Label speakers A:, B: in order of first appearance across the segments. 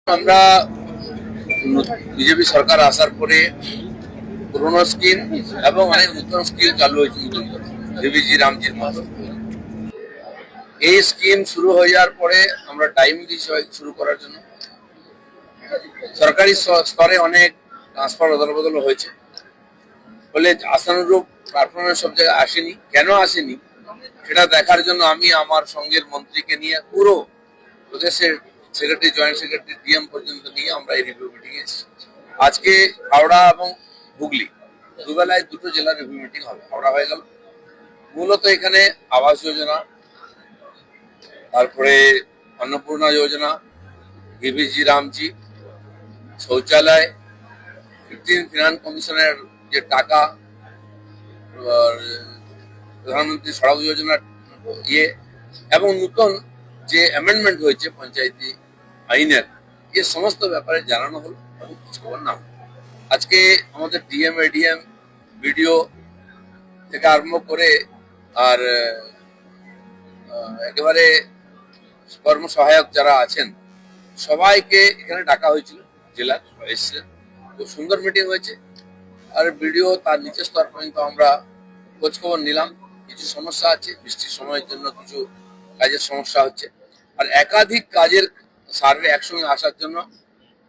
A: আমরা বিজেপি সরকার আসার পরে পুরনো স্কিম এবং অনেক নতুন স্কিম চালু হয়েছে দেবীজি রামজির মতো। এই স্কিম শুরু হয়ে যাওয়ার পরে আমরা টাইম দিয়েছি শুরু করার জন্য। সরকারি স্তরে অনেক ট্রান্সফার অদল বদল হয়েছে, ফলে আশানুরূপ পারফরমেন্স সব জায়গায় আসেনি। কেন আসেনি সেটা দেখার জন্য আমি আমার সঙ্গের মন্ত্রীকে নিয়ে পুরো প্রদেশের সেক্রেটারি, জয়েন্ট সেক্রেটারি, ডিএম পর্যন্ত নিয়ে আমরা এই রিভিউ মিটিং এসেছি। আজকে হাওড়া এবং হুগলি দুবেলায় দুটো জেলার রিভিউ মিটিং হবে। হাওড়া হয়ে গেল। মূলত এখানে আবাস যোজনা, তারপরে অন্নপূর্ণা যোজনা, বিবিজি রামজি, শৌচালয়, 15 ফিনান্স কমিশনের যে টাকা, প্রধানমন্ত্রী সড়ক যোজনার এবং নতুন যে অ্যামেন্ডমেন্ট হয়েছে পঞ্চায়েতি আইনের, এই সমস্ত ব্যাপারে জানানো হলো এবং কিছু খবর না। আজকে আমাদের ডিএম, এডিএম, বিডিও থেকে আরম্ভ করে আর একেবারে কর্মসহায়ক যারা আছেন সবাইকে এখানে ডাকা হয়েছিল, জেলার এসেছিলেন। খুব সুন্দর মিটিং হয়েছে। আর বিডিও তার নিচের স্তর পর্যন্ত আমরা খোঁজখবর নিলাম। কিছু সমস্যা আছে, বৃষ্টির সময়ের জন্য কিছু কাজের সমস্যা হচ্ছে, আর একাধিক কাজের সার্ভে একসঙ্গে আসার জন্য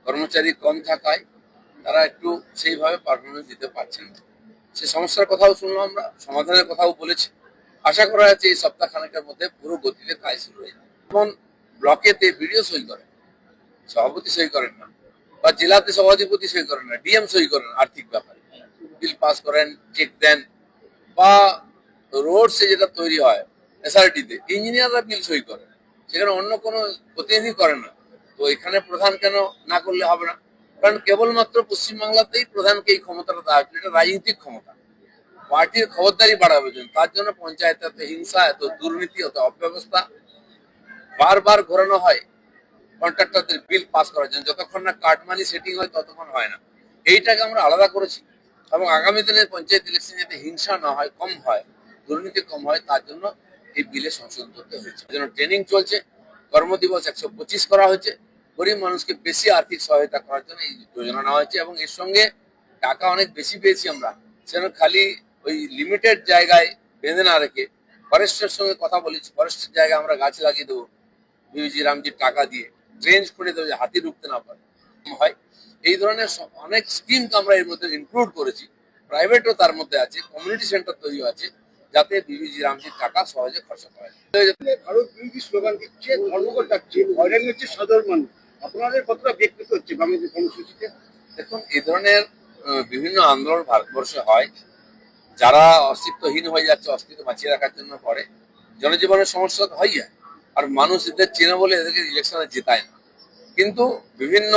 A: কর্মচারী কম থাকায় তারা একটু সেইভাবে পারফরমেন্স দিতে পারছেন না। সে সমস্যার কথাও শুনলাম, আমরা সমাধানের কথাও বলেছি। আশা করা যাচ্ছে এই সপ্তাহ খানেকের মধ্যে পুরো গতিতে কাজ শুরু হয়ে যাবে। এখন ব্লকেতে বিডিও সই করেন, সভাপতি সই করেন না, বা জেলাতে সভাধিপতি সই করেন না, ডিএম সই করেন আর্থিক ব্যাপারে, বিল পাস করেন, চেক দেন, বা রোডসে যেটা তৈরি হয় এসআরটিতে ইঞ্জিনিয়াররা বিল সই করেন, সেখানে অন্য কোনো প্রতিনিধি করেন না। তো এখানে প্রধান কেন না করলে হবে না? কারণ কেবলমাত্র পশ্চিমবাংলাতেই প্রধানকে এই ক্ষমতাটা দেওয়া হচ্ছে। এটা রাজনৈতিক ক্ষমতা, পার্টির খবরদারি বাড়াবে জন্য। তার জন্য পঞ্চায়েত এত হিংসা, এত দুর্নীতি, এত অব্যবস্থা বারবার ঘোরানো হয় কন্ট্রাক্টরদের বিল পাস করার জন্য। যতক্ষণ না কার্ড মানি সেটিং হয় ততক্ষণ হয় না। এইটাকে আমরা আলাদা করেছি এবং আগামী দিনে পঞ্চায়েত ইলেকশন যাতে হিংসা না হয়, কম হয়, দুর্নীতি কম হয়, তার জন্য এই বিলে সংশোধন করতে হয়েছে। যেন ট্রেনিং চলছে, কর্মদিবস 125 করা হয়েছে, গরিব মানুষকে বেশি আর্থিক সহায়তা করার জন্য এই যোজনা নেওয়া হয়েছে। এবং এর সঙ্গে টাকা অনেক বেশি পেয়েছি আমরা, সেন খালি ওই লিমিটেড জায়গায় বেঁধে না রেখে ফরেস্টের সঙ্গে কথা বলেছি। ফরেস্টের জায়গায় আমরা গাছ লাগিয়ে দেবো বিবিজি রামজির টাকা দিয়ে, ট্রেঞ্চ করে দেবো, হাতি ঢুকতে না পারে হয়। এই ধরনের অনেক স্কিম আমরা এর মধ্যে ইনক্লুড করেছি। প্রাইভেটও তার মধ্যে আছে, কমিউনিটি সেন্টার তৈরি আছে, যাতে বিবিজি রামজির টাকা সহজে খরচ করা যায়।
B: ভারত বিরোধী স্লোগান দিচ্ছে, ধর্মঘট ডাকছে, হয়রানি হচ্ছে সাধারণ মানুষ। আপনাদের কতটা ব্যক্তিত্ব হচ্ছে বাংলাদেশ কর্মসূচিতে?
A: দেখুন, এই ধরনের বিভিন্ন আন্দোলন ভারতবর্ষে হয়। যারা অস্তিত্বহীন হয়ে যাচ্ছে, অস্তিত্ব বাঁচিয়ে রাখার জন্য করে, জনজীবনের সমস্যা তো হয়। আর মানুষ এদের চেনে বলে এদেরকে ইলেকশনে জেতায় না। কিন্তু বিভিন্ন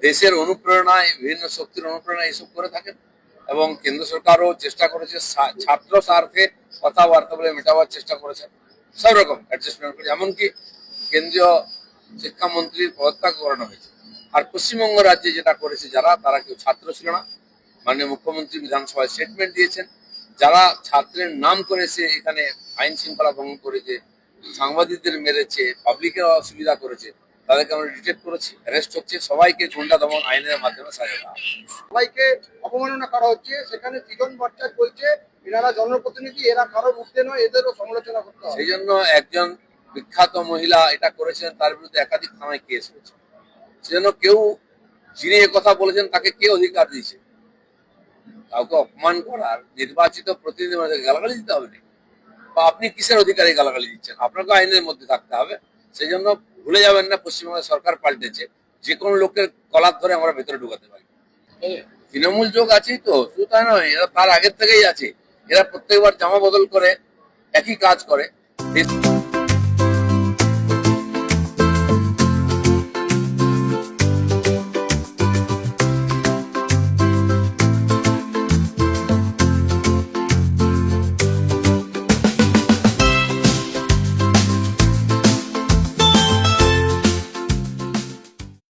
A: দেশের অনুপ্রেরণায়, বিভিন্ন শক্তির অনুপ্রেরণায় এসব করে থাকেন। এবং কেন্দ্র সরকারও চেষ্টা করেছে ছাত্র স্বার্থে কথাবার্তা বলে মেটাবার চেষ্টা করেছেন, সব রকম অ্যাডজাস্টমেন্ট করে। এমনকি কেন্দ্রীয় শিক্ষামন্ত্রীর পদত্যাগ করানো হয়েছে। আর পশ্চিমবঙ্গ রাজ্যে যেটা করেছে, তারা কেউ ছাত্র ছিল না। মাননীয় মুখ্যমন্ত্রী বিধানসভায় স্টেটমেন্ট দিয়েছেন, যারা ছাত্রের নাম করেছে এখানে আইন শৃঙ্খলা ভঙ্গ করেছে, সাংবাদিকদের মেরেছে, পাবলিকের অসুবিধা করেছে, তাদেরকে আমরা ডিটেক্ট করেছি, অ্যারেস্ট হচ্ছে। সবাইকে গুন্ডা দমন আইনের মাধ্যমে সাজা দেওয়া।
B: সবাইকে অবমাননা করা হচ্ছে। সেখানে সৃজন ভট্টাচার্য বলছে এনারা জনপ্রতিনিধি, এরা কারোর উঠতে নয়, এদেরও সমালোচনা করতে হয়।
A: সেই জন্য একজন বিখ্যাত মহিলা এটা করেছেন, তার বিরুদ্ধে একাধিক থানায় কেস হয়েছে। সেজন্য কেউ, যিনি কথা বলেছেন, তাকে কে অধিকার দিয়েছে কাউকে অপমান করার? নির্বাচিত প্রতিনিধি গালাগালি দিতে হবে না? বা আপনি কিসের অধিকারে গালাগালি দিচ্ছেন? আপনাকে আইনের মধ্যে থাকতে হবে। সেই জন্য ভুলে যাবেন না, পশ্চিমবঙ্গের সরকার পাল্টেছে। যে কোনো লোকের কলার ধরে আমরা ভেতরে ঢুকাতে পারি। তৃণমূল যোগ আছেই তো, শুধু তাই নয়, এরা তার আগের থেকেই আছে। এরা প্রত্যেকবার জামা বদল করে একই কাজ করে।